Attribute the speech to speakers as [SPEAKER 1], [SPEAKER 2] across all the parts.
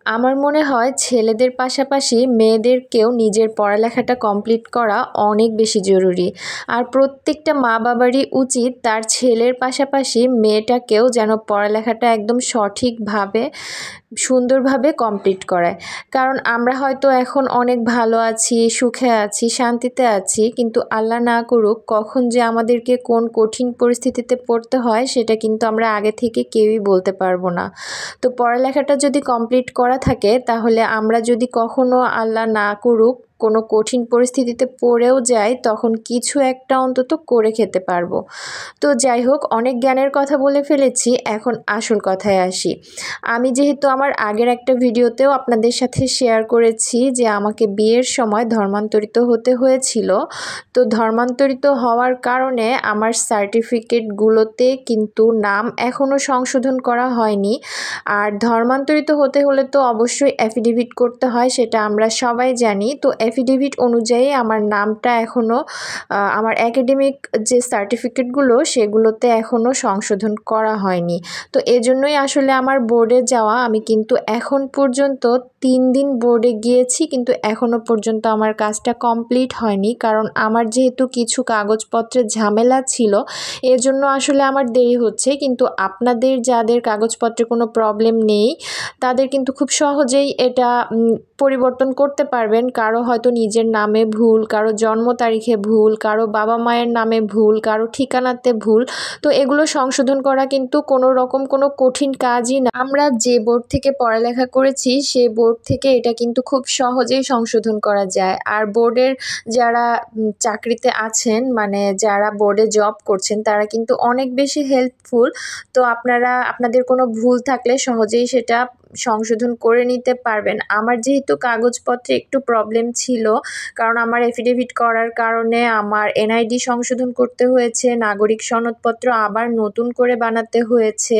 [SPEAKER 1] আমার মনে হয় ছেলেদের পাশাপাশি মেয়েদেরকেও নিজের পড়ালেখাটা কমপ্লিট করা অনেক বেশি জরুরি। আর প্রত্যেকটা মা বাবারই উচিত তার ছেলের পাশাপাশি মেয়েটাকেও যেন পড়ালেখাটা একদম সঠিকভাবে সুন্দরভাবে কমপ্লিট করায়। কারণ আমরা হয়তো এখন অনেক ভালো আছি, সুখে আছি, শান্তিতে আছি, কিন্তু আল্লাহ না করুক কখন যে আমাদেরকে কোন কঠিন পরিস্থিতিতে পড়তে হয় সেটা কিন্তু আমরা আগে থেকে কেউই বলতে পারবো না। তো পড়ালেখাটা যদি কমপ্লিট করা থাকে তাহলে আমরা যদি কখনো আল্লাহ না করুক কোনো কঠিন পরিস্থিতিতে পড়েও যাই তখন কিছু একটা অন্তত করে খেতে পারবো। তো যাই হোক, অনেক জ্ঞানের কথা বলে ফেলেছি, এখন আসল কথায় আসি। আমি যেহেতু আমার আগের একটা ভিডিওতেও আপনাদের সাথে শেয়ার করেছি যে আমাকে বিয়ের সময় ধর্মান্তরিত হতে হয়েছিল। তো ধর্মান্তরিত হওয়ার কারণে আমার সার্টিফিকেটগুলোতে কিন্তু নাম এখনও সংশোধন করা হয়নি। আর ধর্মান্তরিত হতে হলে তো অবশ্যই অ্যাফিডেভিট করতে হয়, সেটা আমরা সবাই জানি। তো অ্যাফিডেভিট অনুযায়ী আমার নামটা এখনও আমার একাডেমিক যে সার্টিফিকেটগুলো সেগুলোতে এখনও সংশোধন করা হয়নি। তো এজন্যই আসলে আমার বোর্ডে যাওয়া। আমি কিন্তু এখন পর্যন্ত 3 দিন বোর্ডে গিয়েছি, কিন্তু এখনও পর্যন্ত আমার কাজটা কমপ্লিট হয়নি। কারণ আমার যেহেতু কিছু কাগজপত্রের ঝামেলা ছিল, এজন্য আসলে আমার দেরি হচ্ছে। কিন্তু আপনাদের যাদের কাগজপত্রে কোনো প্রবলেম নেই তাদের কিন্তু খুব সহজেই এটা পরিবর্তন করতে পারবেন। কারো হয়তো নিজের নামে ভুল, কারো জন্ম তারিখে ভুল, কারো বাবা মায়ের নামে ভুল, কারো ঠিকানাতে ভুল। তো এগুলো সংশোধন করা কিন্তু কোনো রকম কোনো কঠিন কাজই না। আমরা যে বোর্ড থেকে পড়ালেখা করেছি সেই বোর্ড থেকে এটা কিন্তু খুব সহজেই সংশোধন করা যায়। আর বোর্ডের যারা চাকরিতে আছেন, মানে যারা বোর্ডে জব করছেন, তারা কিন্তু অনেক বেশি হেল্পফুল। তো আপনারা আপনাদের কোনো ভুল থাকলে সহজেই সেটা সংশোধন করে নিতে পারবেন। আমার যেহেতু কাগজপত্রে একটু প্রবলেম ছিল, কারণ আমার এফিডেভিট করার কারণে আমার এনআইডি সংশোধন করতে হয়েছে, নাগরিক সনদপত্র আবার নতুন করে বানাতে হয়েছে,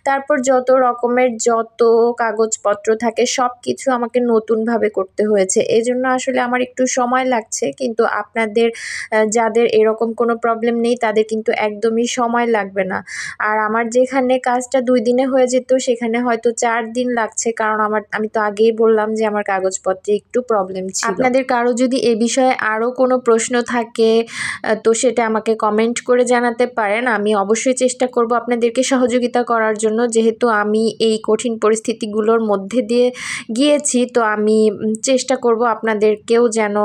[SPEAKER 1] তারপর যত রকমের যত কাগজপত্র থাকে সব কিছু আমাকে নতুনভাবে করতে হয়েছে। এজন্য আসলে আমার একটু সময় লাগছে, কিন্তু আপনাদের যাদের এরকম কোনো প্রবলেম নেই তাদের কিন্তু একদমই সময় লাগবে না। আর আমার যেখানে কাজটা 2 দিনে হয়ে যেত সেখানে হয়তো 4 দিন লাগছে, কারণ আমি তো আগেই বললাম যে আমার কাগজপত্রে একটু প্রবলেম ছিল। আপনাদের কারো যদি এ বিষয়ে আরও কোনো প্রশ্ন থাকে তো সেটা আমাকে কমেন্ট করে জানাতে পারেন। আমি অবশ্যই চেষ্টা করব আপনাদেরকে সহযোগিতা করার জন্য। যেহেতু আমি এই কঠিন পরিস্থিতিগুলোর মধ্যে দিয়ে গিয়েছি, তো আমি চেষ্টা করব আপনাদেরকেও যেন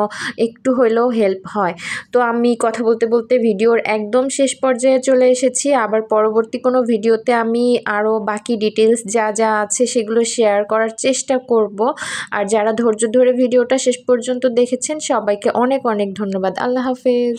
[SPEAKER 1] একটু হলেও হেল্প হয়। তো আমি কথা বলতে বলতে ভিডিওর একদম শেষ পর্যায়ে চলে এসেছি। আবার পরবর্তী কোনো ভিডিওতে আমি আরও বাকি ডিটেলস যা যা আছে সেগুলো শেয়ার করার চেষ্টা করব। আর যারা ধৈর্য ধরে ভিডিওটা শেষ পর্যন্ত দেখেছেন সবাইকে অনেক অনেক ধন্যবাদ। আল্লাহ হাফেজ।